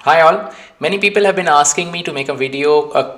Hi all. Many people have been asking me to make a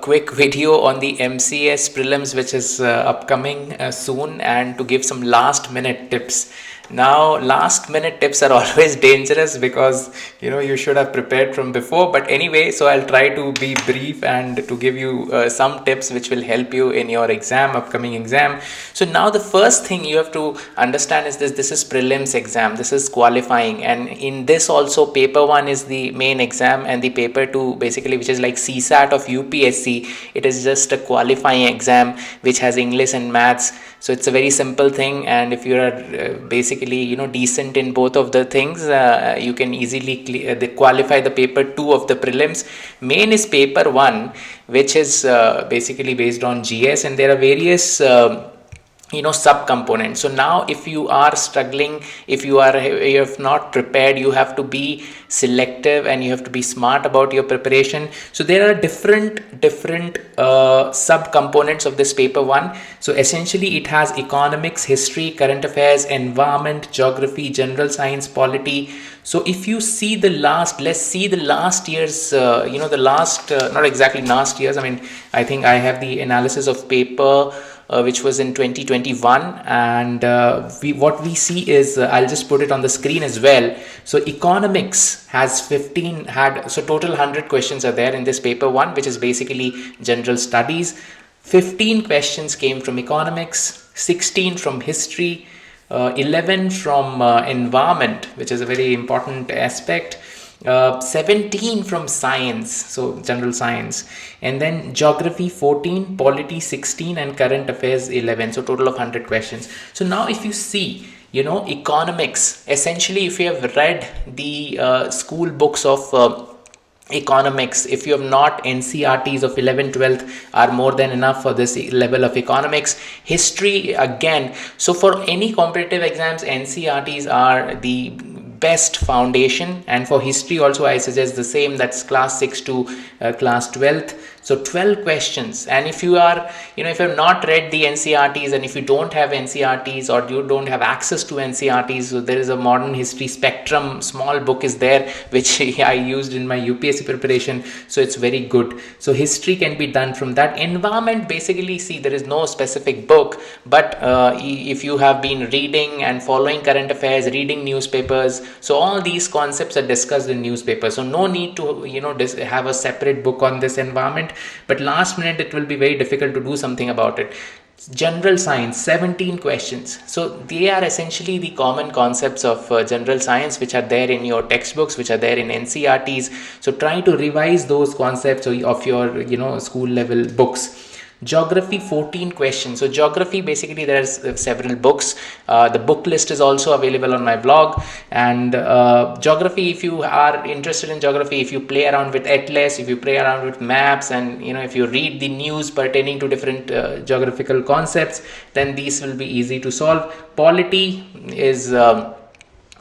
quick video on the MCS Prelims, which is upcoming soon, and to give some last minute tips. Now, last minute tips are always dangerous because you should have prepared from before. But anyway, so I'll try to be brief and to give you some tips which will help you in your upcoming exam. So now the first thing you have to understand is this is prelims exam. This is qualifying, and in this also paper 1 is the main exam, and the paper 2 basically, which is like CSAT of UPSC, it is just a qualifying exam which has English and maths. So it's a very simple thing, and if you are basically decent in both of the things, you can easily qualify the paper 2 of the prelims. Main is paper 1, which is basically based on GS, and there are various sub components. So now if you are struggling, if you have not prepared, you have to be selective and you have to be smart about your preparation. So there are different sub components of this paper 1. So essentially it has economics, history, current affairs, environment, geography, general science, polity. So if you see let's see the last year's not exactly last year's, I think I have the analysis of paper which was in 2021, and what we see is I'll just put it on the screen as well. So economics has total 100 questions are there in this paper 1, which is basically general studies. 15 questions came from economics, 16 from history, 11 from environment, which is a very important aspect, 17 from science, so general science, and then geography 14, polity 16, and current affairs 11. So total of 100 questions. So now if you see, economics, essentially if you have read the school books of economics, if you have not, NCRTs of 11th 12th are more than enough for this level of economics. History again, so for any competitive exams, NCRTs are the best foundation, and for history also I suggest the same, that's class 6 to class 12th. So 12 questions, and if you are if you have not read the NCRTs, and if you don't have NCRTs or you don't have access to NCRTs, so there is a modern history spectrum small book is there, which I used in my UPSC preparation, so it's very good. So history can be done from that. Environment, basically, see, there is no specific book, but if you have been reading and following current affairs, reading newspapers, so all these concepts are discussed in newspapers, so no need to have a separate book on this environment. But last minute it will be very difficult to do something about it. General science, 17 questions. So they are essentially the common concepts of general science, which are there in your textbooks, which are there in NCRTs. So try to revise those concepts of your school level books. Geography, 14 questions. So geography, basically there's several books. The book list is also available on my blog. And geography, if you are interested in geography, if you play around with atlas, if you play around with maps, and if you read the news pertaining to different geographical concepts, then these will be easy to solve. Polity is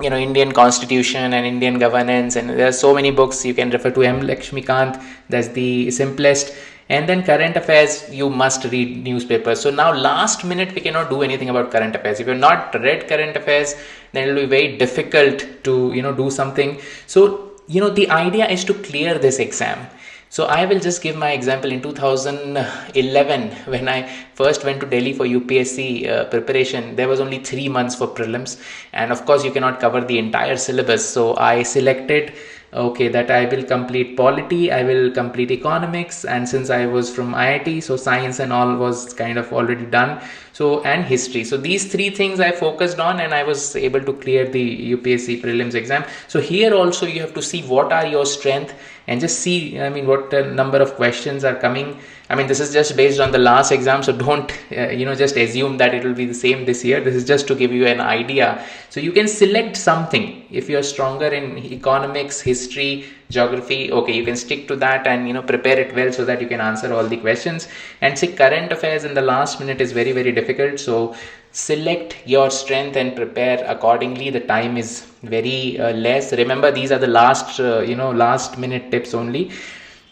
Indian constitution and Indian governance, and there are so many books you can refer to. M. Lakshmikant, that's the simplest. And then current affairs, you must read newspapers. So now last minute we cannot do anything about current affairs. If you've not read current affairs, then it will be very difficult to do something. So the idea is to clear this exam. So I will just give my example. In 2011, when I first went to Delhi for UPSC preparation, there was only 3 months for prelims, and of course you cannot cover the entire syllabus. So I selected that I will complete polity, I will complete economics, and since I was from IIT, so science and all was kind of already done, so and history. So these 3 things I focused on, and I was able to clear the UPSC prelims exam. So here also you have to see what are your strength, and just see what number of questions are coming. This is just based on the last exam, so don't just assume that it will be the same this year. This is just to give you an idea. So you can select something. If you are stronger in economics, history, geography, you can stick to that and prepare it well so that you can answer all the questions. And say current affairs in the last minute is very, very difficult. So select your strength and prepare accordingly. The time is very less. Remember, these are the last minute tips only.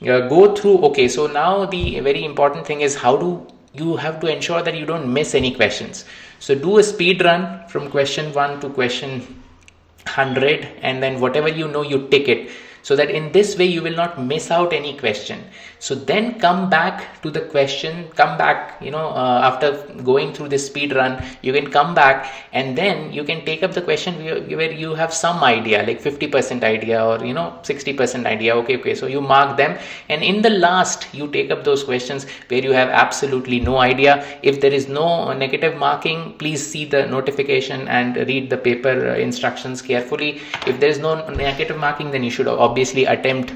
Go through. So now the very important thing is how do you have to ensure that you don't miss any questions. So do a speed run from question 1 to question 100, and then whatever you tick it. so that in this way you will not miss out any question. So then come back to the question, come back, after going through this speed run, you can come back and then you can take up the question where you have some idea, like 50% idea or 60% idea. Okay, so you mark them, and in the last you take up those questions where you have absolutely no idea. If there is no negative marking, please see the notification and read the paper instructions carefully. If there is no negative marking, then you should obviously attempt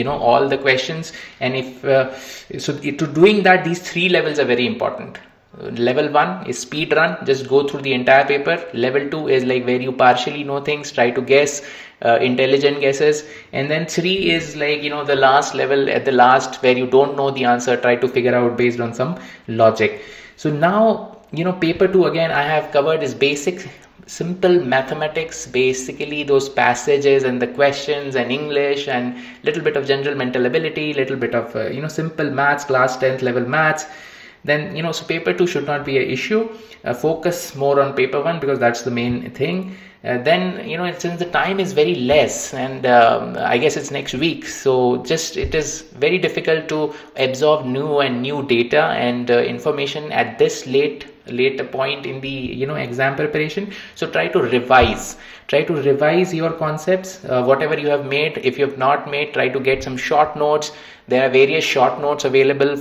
all the questions. And if to doing that, these 3 levels are very important. Level 1 is speed run, just go through the entire paper. Level 2 is like where you partially know things, try to guess, intelligent guesses. And then 3 is like the last level, at the last, where you don't know the answer, try to figure out based on some logic. So now paper 2, again I have covered is basic simple mathematics, basically those passages and the questions and English and little bit of general mental ability, little bit of simple maths, class 10th level maths. Then so paper 2 should not be an issue. Focus more on paper 1 because that's the main thing. Then since the time is very less, and I guess it's next week, so it is very difficult to absorb new data and information at this later point in the exam preparation. So try to revise your concepts, whatever you have made. If you have not made, try to get some short notes. There are various short notes available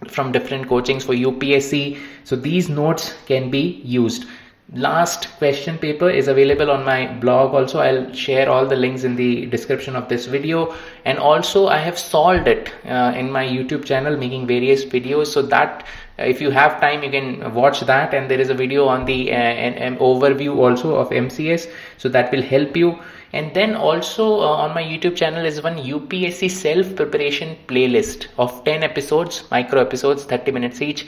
from different coachings for UPSC, so these notes can be used. Last question paper is available on my blog also. I'll share all the links in the description of this video, and also I have solved it in my YouTube channel, making various videos, so that if you have time you can watch that. And there is a video on the an overview also of MCS, so that will help you. And then also on my YouTube channel is one UPSC self preparation playlist of 10 episodes, micro episodes, 30 minutes each.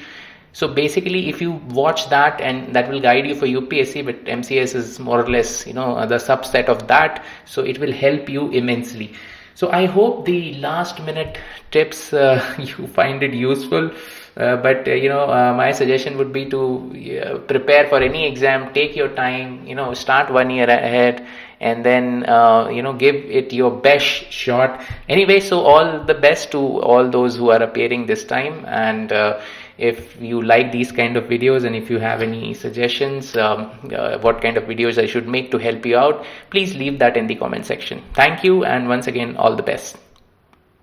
So basically if you watch that, and that will guide you for UPSC, but MCS is more or less the subset of that, so it will help you immensely. So I hope the last minute tips you find it useful. But my suggestion would be to prepare for any exam. Take your time, start 1 year ahead, and then give it your best shot. Anyway, so all the best to all those who are appearing this time. And if you like these kind of videos, and if you have any suggestions what kind of videos I should make to help you out, please leave that in the comment section. Thank you, and once again, all the best.